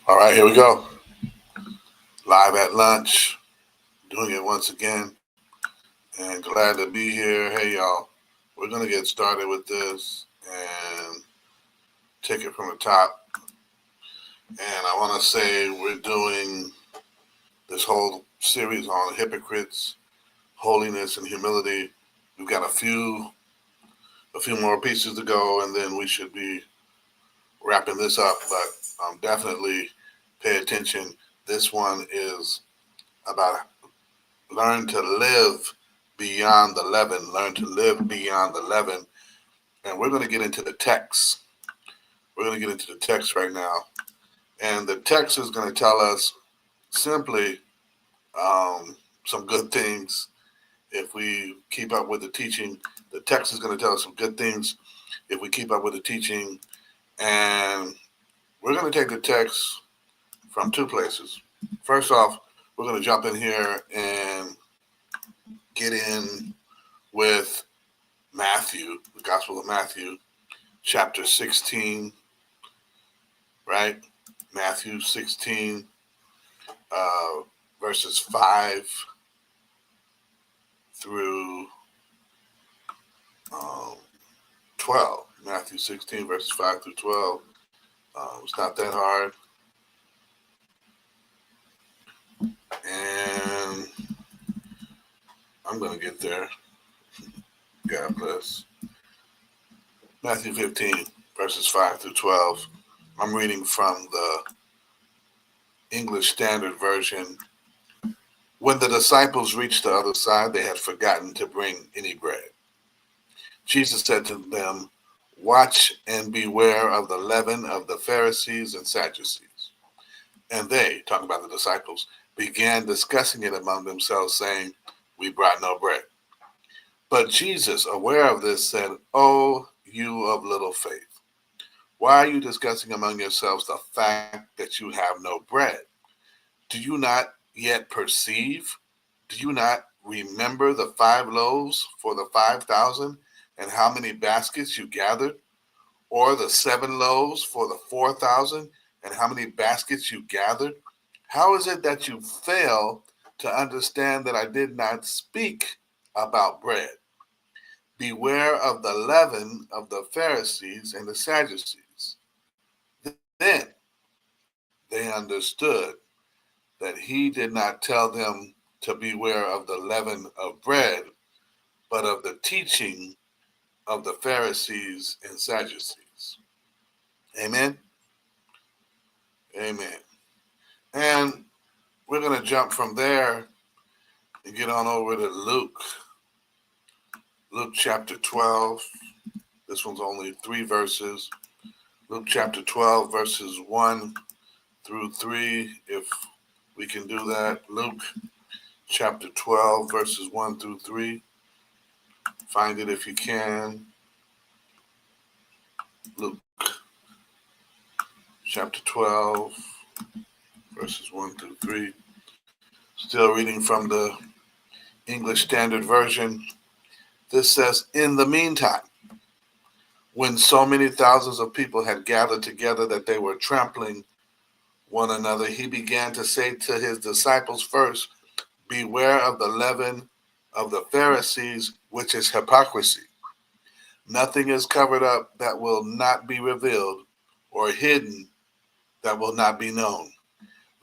All right, here we go. Live at lunch, doing it once again, and glad to be here. Hey, y'all, we're going to get started with this and take it from the top. And I want to say we're doing this whole series on hypocrites, holiness, and humility. We've got a few more pieces to go, and then we should be wrapping this up. But definitely pay attention. This one is about learn to live beyond the leaven. Learn to live beyond the leaven. And we're going to get into the text. We're going to get into the text right now. And the text is going to tell us simply some good things if we keep up with the teaching. The text is going to tell us some good things if we keep up with the teaching. And we're going to take the text from two places. First off, we're going to jump in here and get in with Matthew, the Gospel of Matthew, chapter 16, right? Matthew 16, verses 5 through 12. Matthew 16, verses 5 through 12. It's not that hard. And I'm going to get there. God bless. Matthew 15, verses 5 through 12. I'm reading from the English Standard Version. When the disciples reached the other side, they had forgotten to bring any bread. Jesus said to them, "Watch and beware of the leaven of the Pharisees and Sadducees." And they, talking about the disciples, began discussing it among themselves, saying, "We brought no bread." But Jesus, aware of this, said, "Oh, you of little faith, why are you discussing among yourselves the fact that you have no bread? Do you not yet perceive? Do you not remember the 5 loaves for the 5,000 and how many baskets you gathered? Or the 7 loaves for the 4,000 and how many baskets you gathered? How is it that you fail to understand that I did not speak about bread? Beware of the leaven of the Pharisees and the Sadducees." Then they understood that he did not tell them to beware of the leaven of bread, but of the teaching of the Pharisees and Sadducees. Amen? Amen. And we're going to jump from there and get on over to Luke. Luke chapter 12. This one's only 3 verses. Luke chapter 12, verses 1 through 3, if we can do that. Luke chapter 12, verses 1 through 3. Find it if you can. Luke chapter 12, verses 1 through 3. Still reading from the English Standard Version. This says, "In the meantime, when so many thousands of people had gathered together that they were trampling one another, he began to say to his disciples first, 'Beware of the leaven of the Pharisees, which is hypocrisy. Nothing is covered up that will not be revealed, or hidden that will not be known.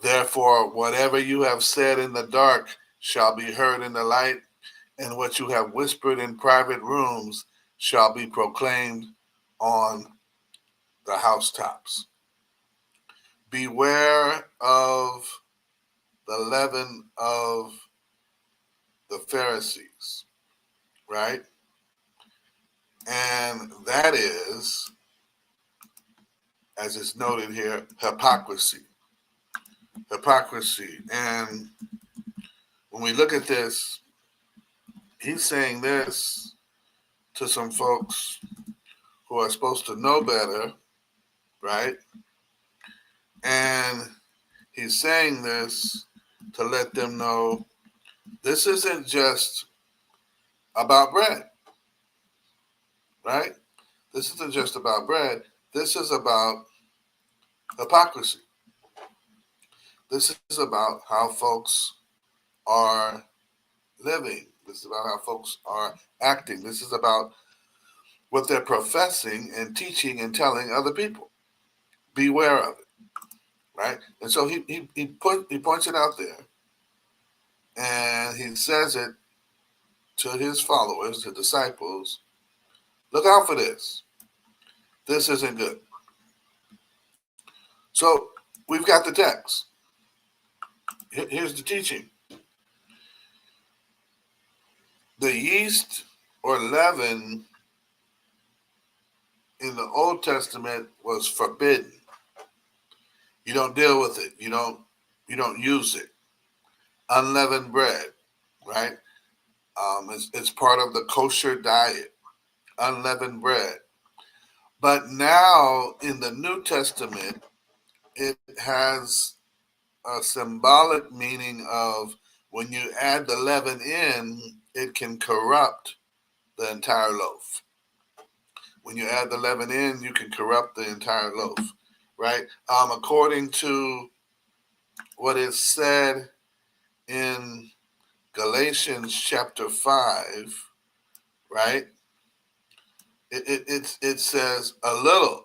Therefore, whatever you have said in the dark shall be heard in the light, and what you have whispered in private rooms shall be proclaimed on the housetops.' Beware of the leaven of the Pharisees," right? And that is, as it's noted here, hypocrisy. Hypocrisy. And when we look at this, he's saying this to some folks who are supposed to know better, right? And he's saying this to let them know this isn't just about bread, right? This isn't just about bread. This is about hypocrisy. This is about how folks are living. This is about how folks are acting. This is about what they're professing and teaching and telling other people. Beware of it, right? And so he points it out there, and he says it to his followers, the disciples. Look out for this. This isn't good. So we've got the text. Here's the teaching. The yeast or leaven in the Old Testament was forbidden. You don't deal with it. You don't use it. Unleavened bread, right? It's part of the kosher diet. Unleavened bread. But now in the New Testament, it has a symbolic meaning of when you add the leaven in, it can corrupt the entire loaf. When you add the leaven in, you can corrupt the entire loaf, right? According to what is said in Galatians chapter 5, right? It says a little.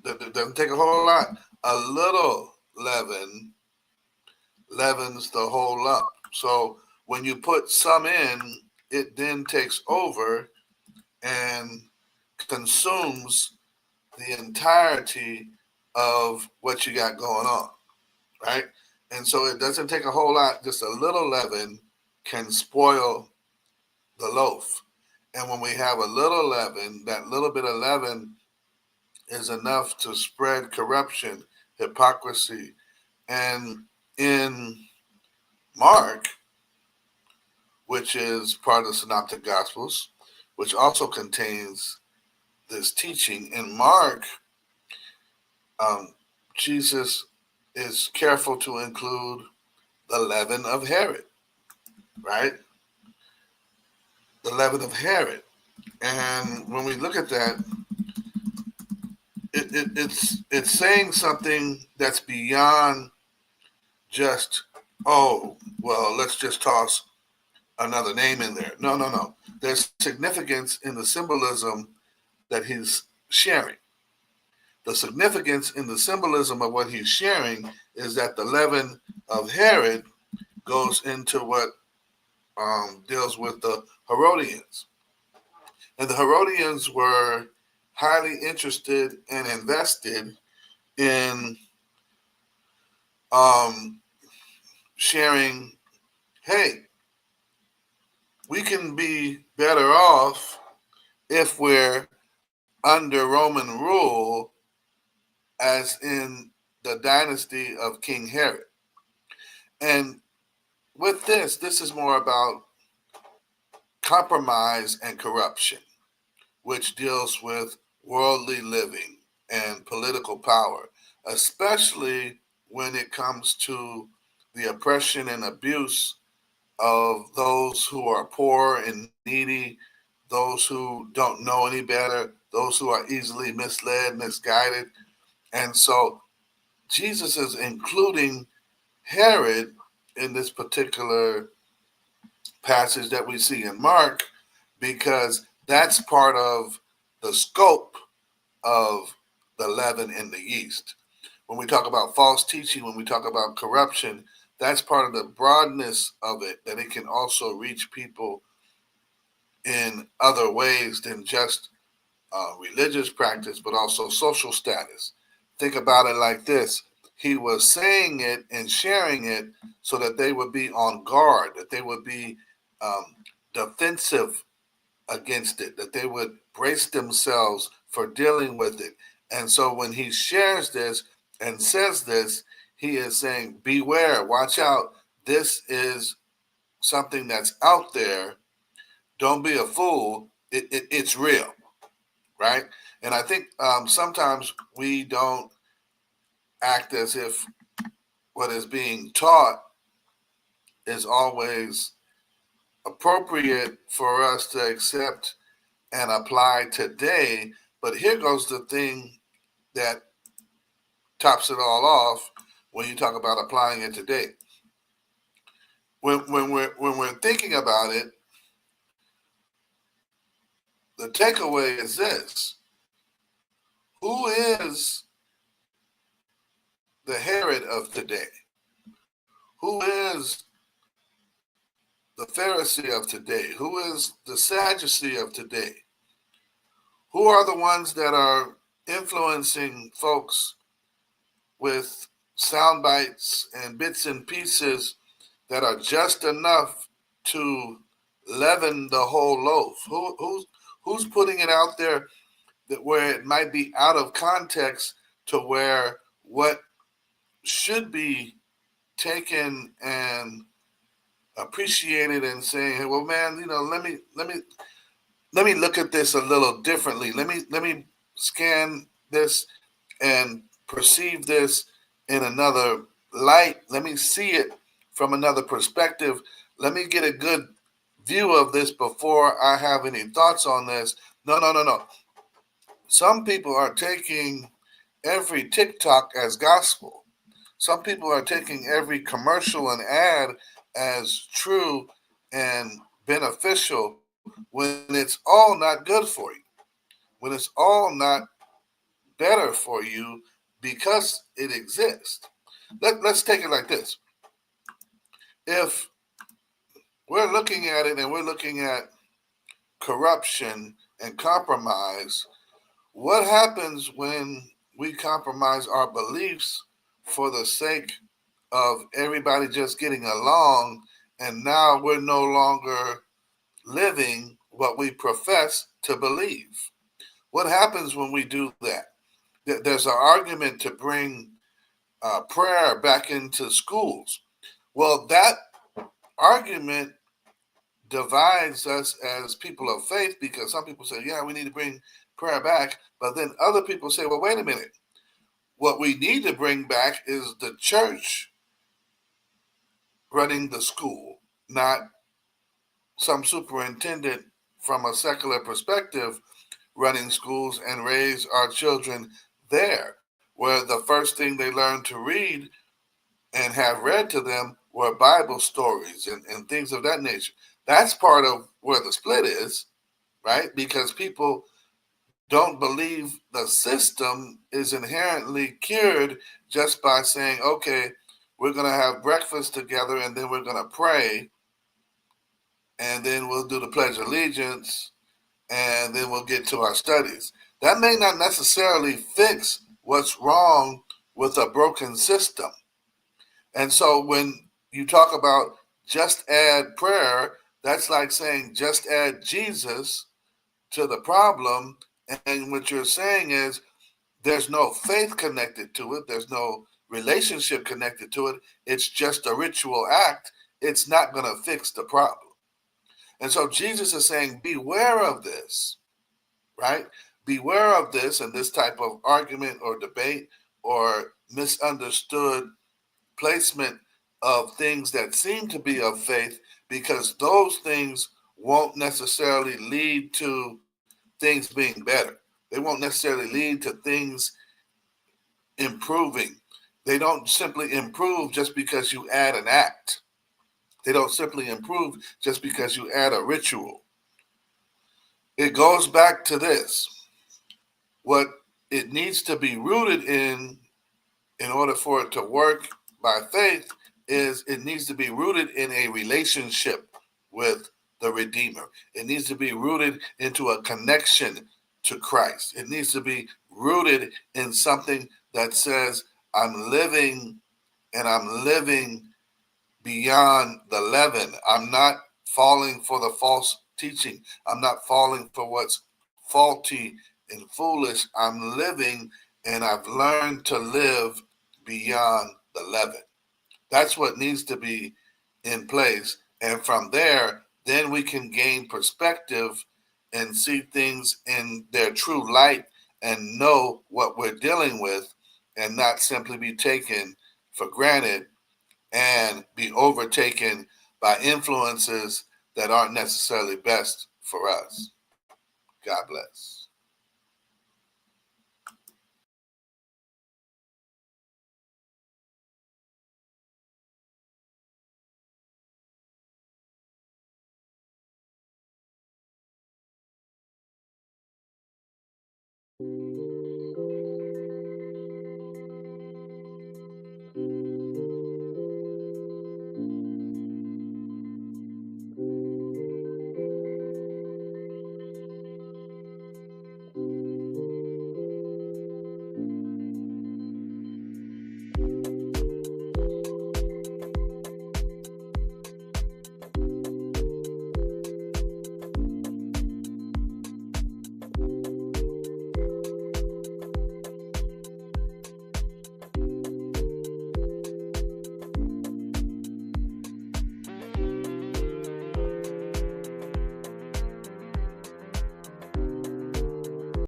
It doesn't take a whole lot. A little leaven leavens the whole lump. So when you put some in, it then takes over and consumes the entirety of what you got going on, right? And so it doesn't take a whole lot. Just a little leaven can spoil the loaf. And when we have a little leaven, that little bit of leaven is enough to spread corruption, hypocrisy. And in Mark, which is part of the Synoptic Gospels, which also contains this teaching, in Mark, Jesus is careful to include the leaven of Herod, right? The leaven of Herod. And when we look at that, it's saying something that's beyond just, oh, well, let's just toss another name in there. No. There's significance in the symbolism that he's sharing. The significance in the symbolism of what he's sharing is that the leaven of Herod goes into what deals with the Herodians. And the Herodians were highly interested and invested in sharing, hey, we can be better off if we're under Roman rule, as in the dynasty of King Herod. And with this is more about compromise and corruption, which deals with worldly living and political power, especially when it comes to the oppression and abuse of those who are poor and needy, those who don't know any better, those who are easily misled, misguided. And so Jesus is including Herod in this particular passage that we see in Mark, because that's part of the scope of the leaven and the yeast. When we talk about false teaching, when we talk about corruption, that's part of the broadness of it, that it can also reach people in other ways than just religious practice, but also social status. Think about it like this. He was saying it and sharing it so that they would be on guard, that they would be defensive against it, that they would brace themselves for dealing with it. And so when he shares this and says this, he is saying, beware, watch out. This is something that's out there. Don't be a fool. It's real, right? And I think sometimes we don't act as if what is being taught is always appropriate for us to accept and apply today. But here goes the thing that tops it all off when you talk about applying it today. When we're thinking about it, the takeaway is this: who is the Herod of today? Who is the Pharisee of today? Who is the Sadducee of today? Who are the ones that are influencing folks with sound bites and bits and pieces that are just enough to leaven the whole loaf? Who's putting it out there that where it might be out of context to where what should be taken and appreciated and saying, hey, well, man, let me look at this a little differently. Let me scan this and perceive this in another light. Let me see it from another perspective. Let me get a good view of this before I have any thoughts on this. No. Some people are taking every TikTok as gospel. Some people are taking every commercial and ad as true and beneficial when it's all not good for you, when it's all not better for you because it exists. Let's take it like this. If we're looking at it and we're looking at corruption and compromise, what happens when we compromise our beliefs for the sake of everybody just getting along, and now we're no longer living what we profess to believe? What happens when we do that? There's an argument to bring prayer back into schools. Well, that argument divides us as people of faith, because some people say, yeah, we need to bring prayer back. But then other people say, well, wait a minute. What we need to bring back is the church running the school, not some superintendent from a secular perspective running schools and raise our children there, where the first thing they learned to read and have read to them were Bible stories and things of that nature. That's part of where the split is, right? Because people don't believe the system is inherently cured just by saying, okay, we're going to have breakfast together and then we're going to pray and then we'll do the Pledge of Allegiance and then we'll get to our studies. That may not necessarily fix what's wrong with a broken system. And so when you talk about just add prayer, that's like saying just add Jesus to the problem. And what you're saying is there's no faith connected to it. There's no relationship connected to it. It's just a ritual act. It's not going to fix the problem. And so Jesus is saying, beware of this, right? Beware of this and this type of argument or debate or misunderstood placement of things that seem to be of faith, because those things won't necessarily lead to things being better. They won't necessarily lead to things improving. They don't simply improve just because you add an act. They don't simply improve just because you add a ritual. It goes back to this. What it needs to be rooted in order for it to work by faith, is it needs to be rooted in a relationship with the Redeemer. It needs to be rooted into a connection to Christ. It needs to be rooted in something that says, I'm living beyond the leaven. I'm not falling for the false teaching. I'm not falling for what's faulty and foolish. I'm living, and I've learned to live beyond the leaven. That's what needs to be in place. And from there, then we can gain perspective and see things in their true light and know what we're dealing with, and not simply be taken for granted and be overtaken by influences that aren't necessarily best for us. God bless.